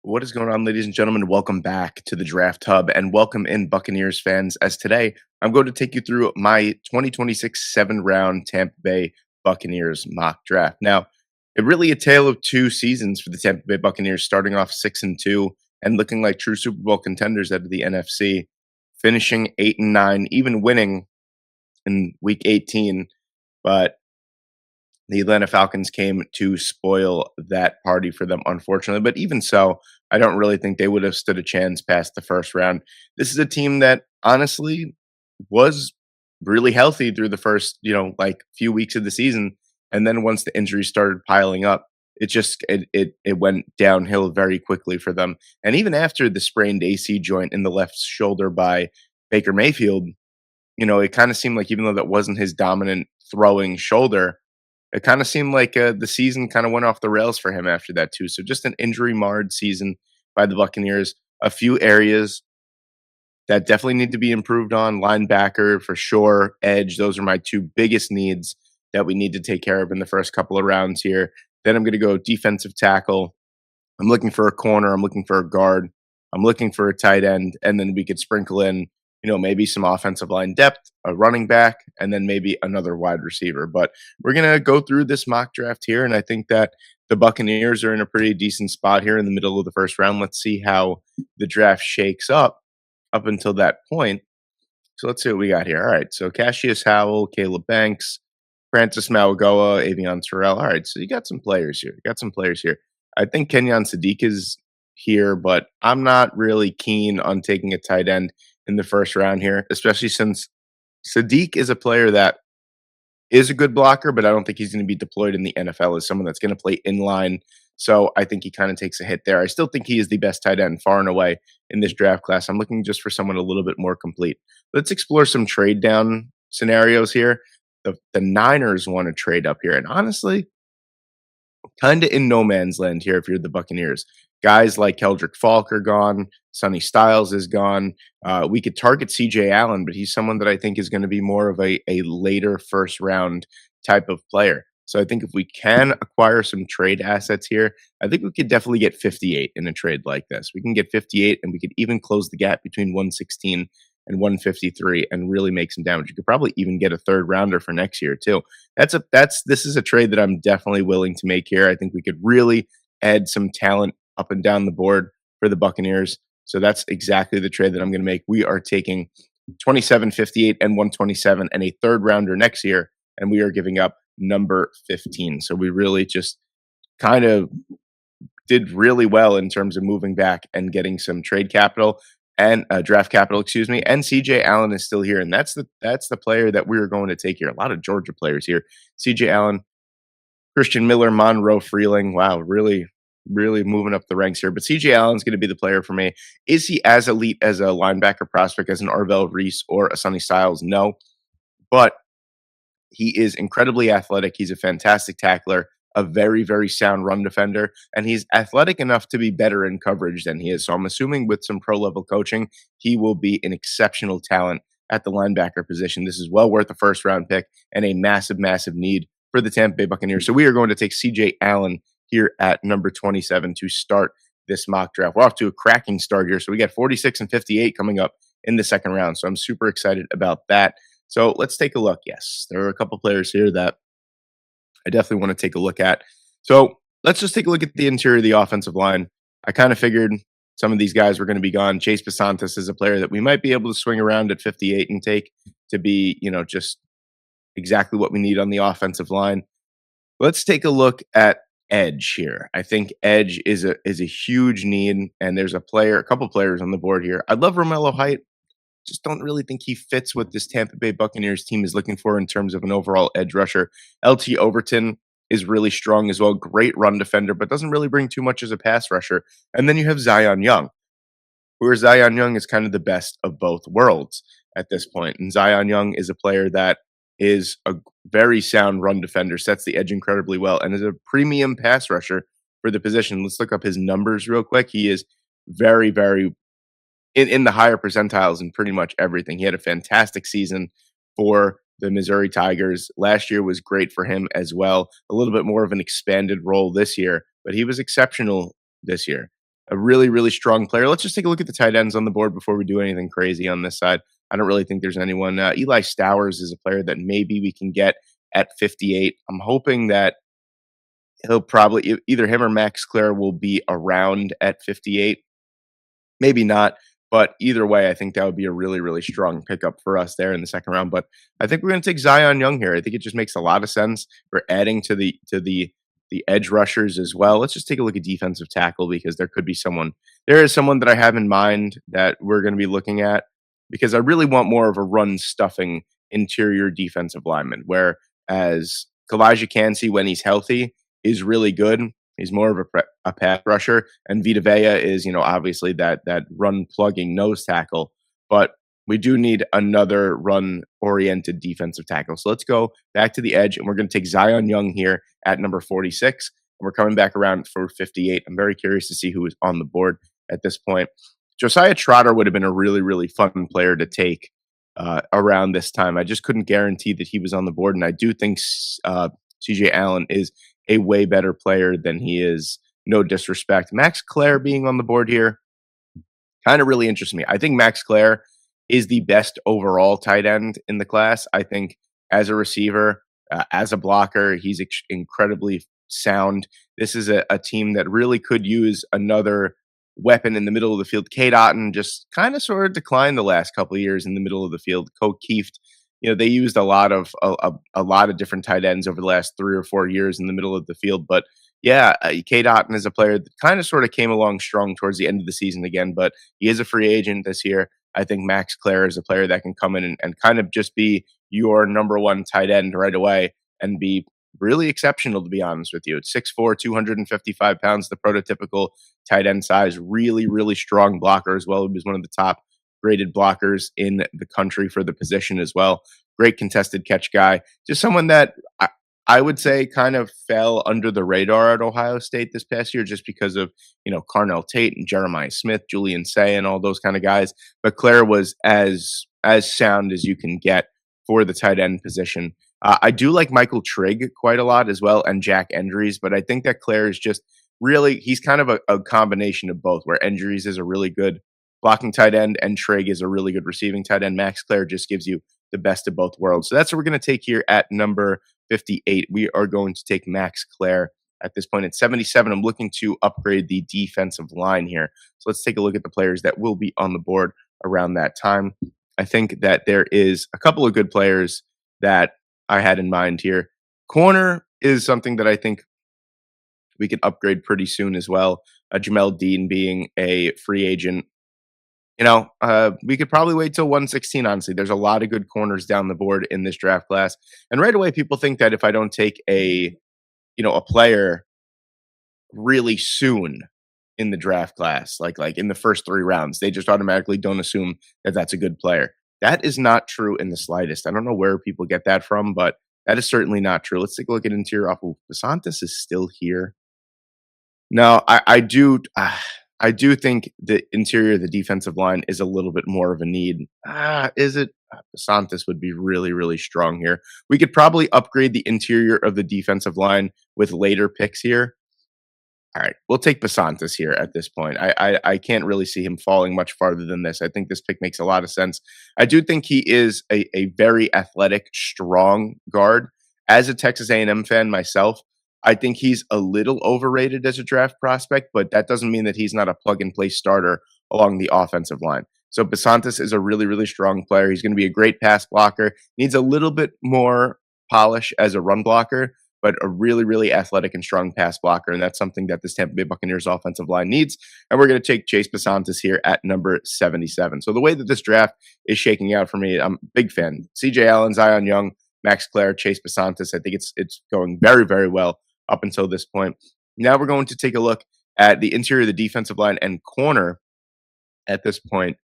What is going on, ladies and gentlemen? Welcome back to the Draft Hub and welcome in Buccaneers fans. As today, I'm going to take you through my 2026 7 round Tampa Bay Buccaneers mock draft. Now, it really a tale of two seasons for the Tampa Bay Buccaneers, starting off 6-2 and looking like true Super Bowl contenders out of the NFC, finishing 8-9, even winning in week 18. But the Atlanta Falcons came to spoil that party for them, unfortunately. But even so, I don't really think they would have stood a chance past the first round. This is a team that honestly was really healthy through the first, like few weeks of the season. And then once the injuries started piling up, it went downhill very quickly for them. And even after the sprained AC joint in the left shoulder by Baker Mayfield, it kind of seemed like even though that wasn't his dominant throwing shoulder, it kind of seemed like the season kind of went off the rails for him after that too. So just an injury marred season by the Buccaneers. A few areas that definitely need to be improved on: linebacker for sure, edge. Those are my two biggest needs that we need to take care of in the first couple of rounds here. Then I'm going to go defensive tackle. I'm looking for a corner. I'm looking for a guard. I'm looking for a tight end, and then we could sprinkle in, maybe some offensive line depth, a running back, and then maybe another wide receiver. But we're gonna go through this mock draft here, and I think that the Buccaneers are in a pretty decent spot here in the middle of the first round. Let's see how the draft shakes up until that point. So let's see what we got here. All right, so Cassius Howell, Caleb Banks, Francis Mauigoa, Avion Terrell. All right, so you got some players here. You got some players here. I think Kenyon Sadiq is here, but I'm not really keen on taking a tight end in the first round here, especially since Sadiq is a player that is a good blocker, but I don't think he's going to be deployed in the NFL as someone that's going to play inline. So I think he kind of takes a hit there. I still think he is the best tight end far and away in this draft class. I'm looking just for someone a little bit more complete. Let's explore some trade down scenarios here. The Niners want to trade up here. And honestly, kind of in no man's land here if you're the Buccaneers. Guys like Keldrick Falk are gone. Sonny Styles is gone. We could target CJ Allen, but he's someone that I think is going to be more of a later first round type of player. So I think if we can acquire some trade assets here, I think we could definitely get 58 in a trade like this. We can get 58 and we could even close the gap between 116 and 153 and really make some damage. You could probably even get a third rounder for next year too. This is a trade that I'm definitely willing to make here. I think we could really add some talent up and down the board for the Buccaneers. So that's exactly the trade that I'm going to make. We are taking 27, 58, and 127 and a third rounder next year, and we are giving up number 15. So we really just kind of did really well in terms of moving back and getting some trade capital and draft capital, excuse me. And CJ Allen is still here, and that's the player that we are going to take here. A lot of Georgia players here: CJ Allen, Christian Miller, Monroe Freeling. Wow, really, really moving up the ranks here. But CJ Allen's going to be the player for me. Is he as elite as a linebacker prospect as an Arvell Reese or a Sonny Styles? No, but he is incredibly athletic. He's a fantastic tackler, a very, very sound run defender, and he's athletic enough to be better in coverage than he is. So I'm assuming with some pro level coaching, he will be an exceptional talent at the linebacker position. This is well worth a first round pick and a massive, massive need for the Tampa Bay Buccaneers. So we are going to take CJ Allen here at number 27 to start this mock draft. We're off to a cracking start here. So we got 46 and 58 coming up in the second round. So I'm super excited about that. So let's take a look. Yes, there are a couple players here that I definitely want to take a look at. So let's just take a look at the interior of the offensive line. I kind of figured some of these guys were going to be gone. Chase Basantis is a player that we might be able to swing around at 58 and take to be, just exactly what we need on the offensive line. Let's take a look at edge here. I think edge is a huge need, and there's a couple players on the board here. I love Romello Height. Just don't really think he fits what this Tampa Bay Buccaneers team is looking for in terms of an overall edge rusher. LT Overton is really strong as well. Great run defender, but doesn't really bring too much as a pass rusher. And then you have Zion Young, where Zion Young is kind of the best of both worlds at this point. And Zion Young is a player that is a very sound run defender, sets the edge incredibly well, and is a premium pass rusher for the position. Let's look up his numbers real quick. He is very, very in the higher percentiles in pretty much everything. He had a fantastic season for the Missouri Tigers. Last year was great for him as well. A little bit more of an expanded role this year, but he was exceptional this year. a really, really strong player. Let's just take a look at the tight ends on the board before we do anything crazy on this side. I don't really think there's anyone. Eli Stowers is a player that maybe we can get at 58. I'm hoping that he'll probably either him or Max Clare will be around at 58. Maybe not, but either way, I think that would be a really, really strong pickup for us there in the second round. But I think we're going to take Zion Young here. I think it just makes a lot of sense. We're adding to the edge rushers as well. Let's just take a look at defensive tackle because there could be someone. There is someone that I have in mind that we're going to be looking at because I really want more of a run stuffing interior defensive lineman. Whereas Kalijah Cansey, when he's healthy, is really good. He's more of a pass rusher, and Vita Vea is, obviously that run plugging nose tackle. But we do need another run oriented defensive tackle. So let's go back to the edge, and we're going to take Zion Young here at number 46. And we're coming back around for 58. I'm very curious to see who is on the board at this point. Josiah Trotter would have been a really, really fun player to take around this time. I just couldn't guarantee that he was on the board, and I do think CJ Allen is a way better player than he is. No disrespect. Max Clare being on the board here kind of really interests me. I think Max Clare is the best overall tight end in the class. I think as a receiver, as a blocker, he's incredibly sound. This is a team that really could use another weapon in the middle of the field. Kate Otten just kind of sort of declined the last couple of years in the middle of the field. Coke Keeft, they used a lot of different tight ends over the last 3 or 4 years in the middle of the field. But yeah, Kate Otten is a player that kind of sort of came along strong towards the end of the season again, but he is a free agent this year. I think Max Clare is a player that can come in and kind of just be your number one tight end right away and be really exceptional, to be honest with you. It's 6'4", 255 pounds, the prototypical tight end size, really, really strong blocker as well. He was one of the top graded blockers in the country for the position as well. Great contested catch guy. Just someone that I would say kind of fell under the radar at Ohio State this past year just because of, Carnell Tate and Jeremiah Smith, Julian Say, and all those kind of guys. But Claire was as sound as you can get for the tight end position. I do like Michael Trigg quite a lot as well, and Jack Endries, but I think that Claire is just really, he's kind of a combination of both, where Endries is a really good blocking tight end and Trigg is a really good receiving tight end. Max Clare just gives you the best of both worlds. So that's what we're going to take here at number 58. We are going to take Max Clare at this point at 77. I'm looking to upgrade the defensive line here. So let's take a look at the players that will be on the board around that time. I think that there is a couple of good players that I had in mind here. Corner is something that I think we can upgrade pretty soon as well. Jamel Dean being a free agent. We could probably wait till 116, honestly. There's a lot of good corners down the board in this draft class. And right away, people think that if I don't take a player really soon in the draft class, like in the first 3 rounds, they just automatically don't assume that that's a good player. That is not true in the slightest. I don't know where people get that from, but that is certainly not true. Let's take a look at interior. Oh, Basantis is still here. No, I do think the interior of the defensive line is a little bit more of a need. Is it? Santos would be really, really strong here. We could probably upgrade the interior of the defensive line with later picks here. All right, we'll take Basantis here at this point. I can't really see him falling much farther than this. I think this pick makes a lot of sense. I do think he is a very athletic, strong guard. As a Texas A&M fan myself, I think he's a little overrated as a draft prospect, but that doesn't mean that he's not a plug-and-play starter along the offensive line. So Basantis is a really, really strong player. He's going to be a great pass blocker. Needs a little bit more polish as a run blocker, but a really, really athletic and strong pass blocker, and that's something that this Tampa Bay Buccaneers offensive line needs. And we're going to take Chase Basantis here at number 77. So the way that this draft is shaking out for me, I'm a big fan. CJ Allen, Zion Young, Max Clare, Chase Basantis. I think it's going very, very well up until this point. Now we're going to take a look at the interior of the defensive line and corner at this point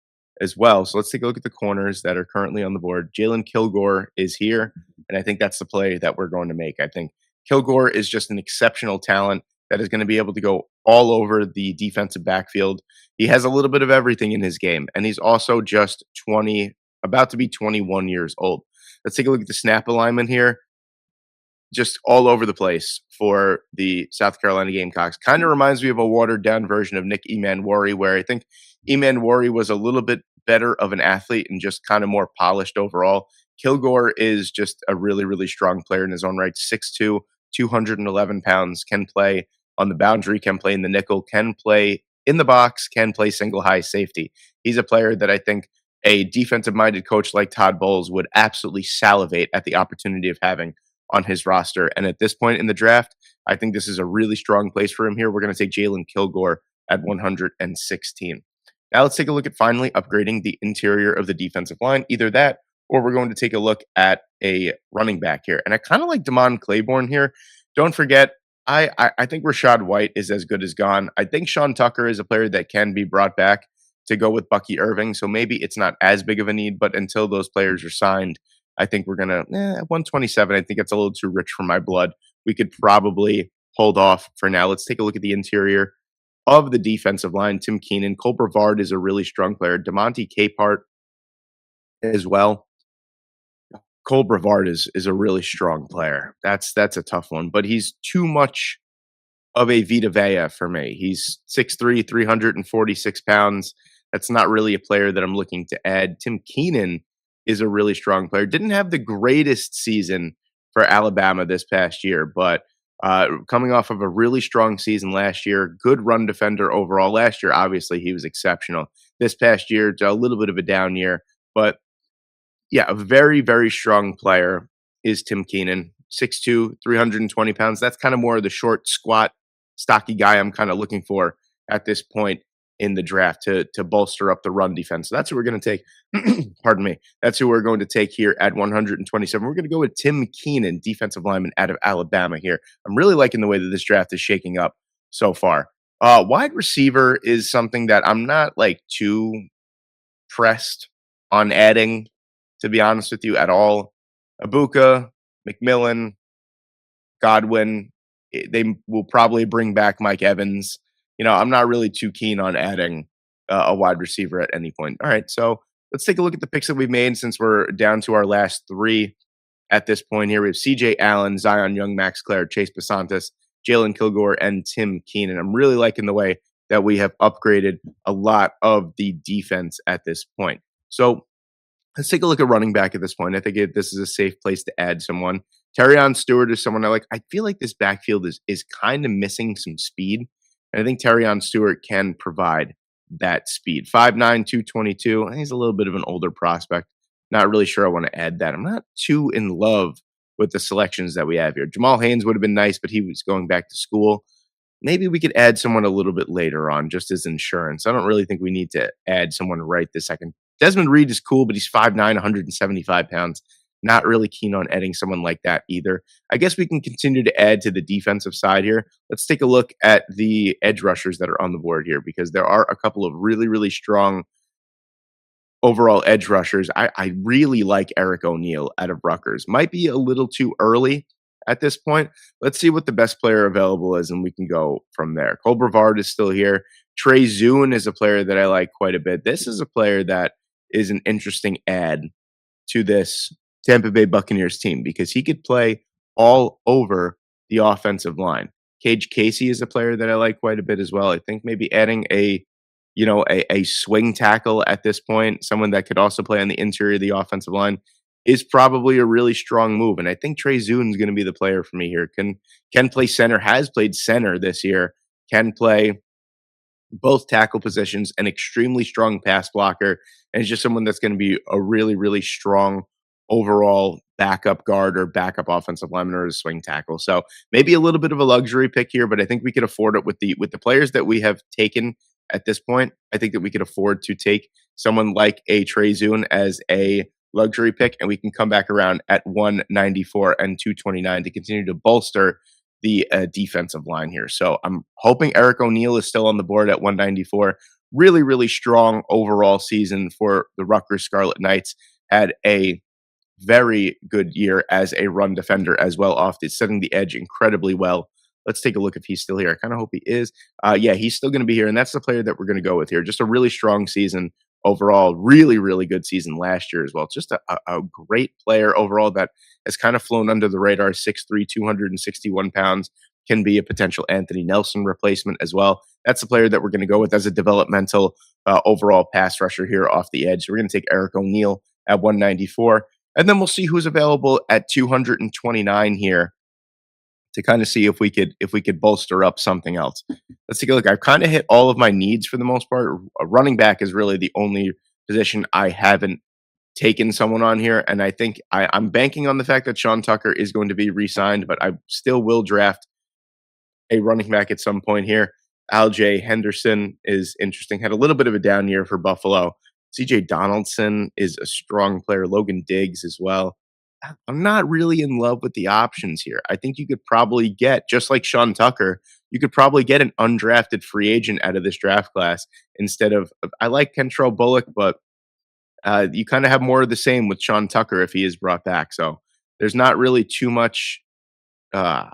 as well. So let's take a look at the corners that are currently on the board. Jalen Kilgore is here, and I think that's the play that we're going to make. I think Kilgore is just an exceptional talent that is going to be able to go all over the defensive backfield. He has a little bit of everything in his game, and he's also just about to be 21 years old. Let's take a look at the snap alignment here. just all over the place for the South Carolina Gamecocks. Kind of reminds me of a watered down version of Nick Emanwari, where I think Emanwari was a little bit better of an athlete and just kind of more polished overall. Kilgore is just a really, really strong player in his own right. 6'2, 211 pounds, can play on the boundary, can play in the nickel, can play in the box, can play single high safety. He's a player that I think a defensive minded coach like Todd Bowles would absolutely salivate at the opportunity of having on his roster. And at this point in the draft, I think this is a really strong place for him here. We're going to take Jalen Kilgore at 116. Now let's take a look at finally upgrading the interior of the defensive line. Either that, or we're going to take a look at a running back here. And I kind of like Damon Claiborne here. Don't forget, I think Rashad White is as good as gone. I think Sean Tucker is a player that can be brought back to go with Bucky Irving. So maybe it's not as big of a need, but until those players are signed, I think we're going to, 127. I think it's a little too rich for my blood. We could probably hold off for now. Let's take a look at the interior of the defensive line. Tim Keenan, Cole Brevard is a really strong player. DeMonte Capehart as well. Cole Brevard is a really strong player. That's a tough one, but he's too much of a Vita Vea for me. He's 6'3", 346 pounds. That's not really a player that I'm looking to add. Tim Keenan is a really strong player. Didn't have the greatest season for Alabama this past year, but coming off of a really strong season last year, good run defender overall. Last year, obviously, he was exceptional. This past year, a little bit of a down year, but yeah, a very, very strong player is Tim Keenan. 6'2", 320 pounds. That's kind of more of the short, squat, stocky guy I'm kind of looking for at this point in the draft to bolster up the run defense. So that's who we're going to take. Pardon me. That's who we're going to take here at 127. We're going to go with Tim Keenan, defensive lineman out of Alabama here. I'm really liking the way that this draft is shaking up so far. Wide receiver is something that I'm not like too pressed on adding, to be honest with you, at all. Abuka, McMillan, Godwin, they will probably bring back Mike Evans. I'm not really too keen on adding a wide receiver at any point. All right, so let's take a look at the picks that we've made since we're down to our last three at this point here. We have CJ Allen, Zion Young, Max Clare, Chase Basantis, Jalen Kilgore, and Tim Keenan. I'm really liking the way that we have upgraded a lot of the defense at this point. So let's take a look at running back at this point. I think this is a safe place to add someone. Terrion Stewart is someone I like. I feel like this backfield is kind of missing some speed. And I think Terrion Stewart can provide that speed. 5'9", 222. I think he's a little bit of an older prospect. Not really sure I want to add that. I'm not too in love with the selections that we have here. Jamal Haynes would have been nice, but he was going back to school. Maybe we could add someone a little bit later on just as insurance. I don't really think we need to add someone right this second. Desmond Reed is cool, but he's 5'9", 175 pounds. Not really keen on adding someone like that either. I guess we can continue to add to the defensive side here. Let's take a look at the edge rushers that are on the board here, because there are a couple of really, really strong overall edge rushers. I really like Eric O'Neill out of Rutgers. Might be a little too early at this point. Let's see what the best player available is, and we can go from there. Cole Brevard is still here. Trey Zune is a player that I like quite a bit. This is a player that is an interesting add to this Tampa Bay Buccaneers team because he could play all over the offensive line. Cage Casey is a player that I like quite a bit as well. I think maybe adding a swing tackle at this point, someone that could also play on the interior of the offensive line, is probably a really strong move. And I think Trey Zune is going to be the player for me here. Can play center, has played center this year, can play both tackle positions, an extremely strong pass blocker, and is just someone that's going to be a really, really strong overall backup guard or backup offensive lineman or a swing tackle. So maybe a little bit of a luxury pick here, but I think we could afford it with the players that we have taken at this point. I think that we could afford to take someone like a Trey Zune as a luxury pick, and we can come back around at 194 and 229 to continue to bolster the defensive line here. So I'm hoping Eric O'Neill is still on the board at 194. Really, really strong overall season for the Rutgers Scarlet Knights. Had a very good year as a run defender as well, setting the edge incredibly well. Let's take a look if he's still here. I kind of hope he is. Yeah, he's still going to be here, and that's the player that we're going to go with here. Just a really strong season overall. Really, really good season last year as well. Just a great player overall that has kind of flown under the radar. 6'3", 261 pounds, can be a potential Anthony Nelson replacement as well. That's the player that we're going to go with as a developmental overall pass rusher here off the edge. So we're going to take Eric O'Neill at 194. And then we'll see who's available at 229 here to kind of see if we could bolster up something else. Let's take a look. I've kind of hit all of my needs for the most part. A running back is really the only position I haven't taken someone on here, and I think I'm banking on the fact that Sean Tucker is going to be re-signed, but I still will draft a running back at some point here. Alj Henderson is interesting. Had a little bit of a down year for Buffalo. CJ Donaldson is a strong player. Logan Diggs as well. I'm not really in love with the options here. I think you could probably get, just like Sean Tucker, you could probably get an undrafted free agent out of this draft class instead of. I like Kentrell Bullock, but you kind of have more of the same with Sean Tucker if he is brought back. So there's not really too much uh,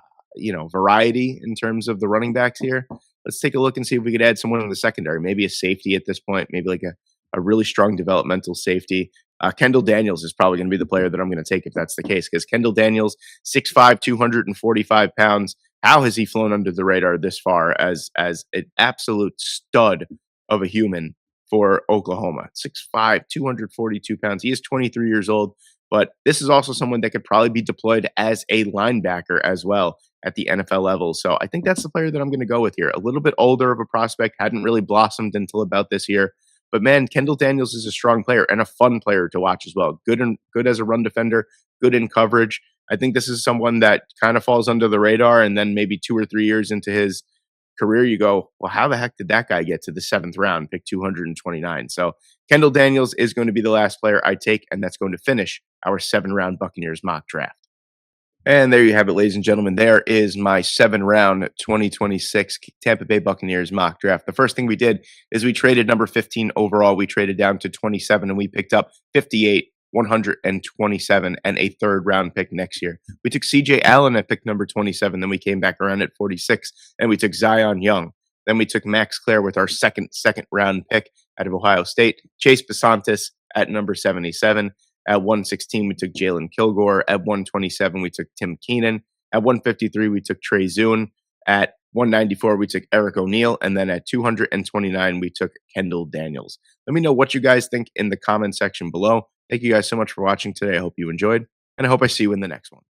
variety in terms of the running backs here. Let's take a look and see if we could add someone in the secondary, maybe a safety at this point, maybe like a really strong developmental safety. Kendall Daniels is probably going to be the player that I'm going to take if that's the case, because Kendall Daniels, 6'5", 245 pounds. How has he flown under the radar this far as an absolute stud of a human for Oklahoma? 6'5", 242 pounds. He is 23 years old. But this is also someone that could probably be deployed as a linebacker as well at the NFL level. So I think that's the player that I'm going to go with here. A little bit older of a prospect, hadn't really blossomed until about this year. But man, Kendall Daniels is a strong player and a fun player to watch as well. Good as a run defender, good in coverage. I think this is someone that kind of falls under the radar, and then maybe 2 or 3 years into his career, you go, well, how the heck did that guy get to the 7th round, pick 229? So Kendall Daniels is going to be the last player I take, and that's going to finish our 7-round Buccaneers mock draft. And there you have it, ladies and gentlemen. There is my 7-round 2026 Tampa Bay Buccaneers mock draft. The first thing we did is we traded number 15 overall. We traded down to 27, and we picked up 58, 127, and a 3rd-round pick next year. We took CJ Allen at pick number 27. Then we came back around at 46, and we took Zion Young. Then we took Max Clare with our second-round pick out of Ohio State. Chase Besantis at number 77. At 116, we took Jalen Kilgore. At 127, we took Tim Keenan. At 153, we took Trey Zune. At 194, we took Eric O'Neill. And then at 229, we took Kendall Daniels. Let me know what you guys think in the comment section below. Thank you guys so much for watching today. I hope you enjoyed, and I hope I see you in the next one.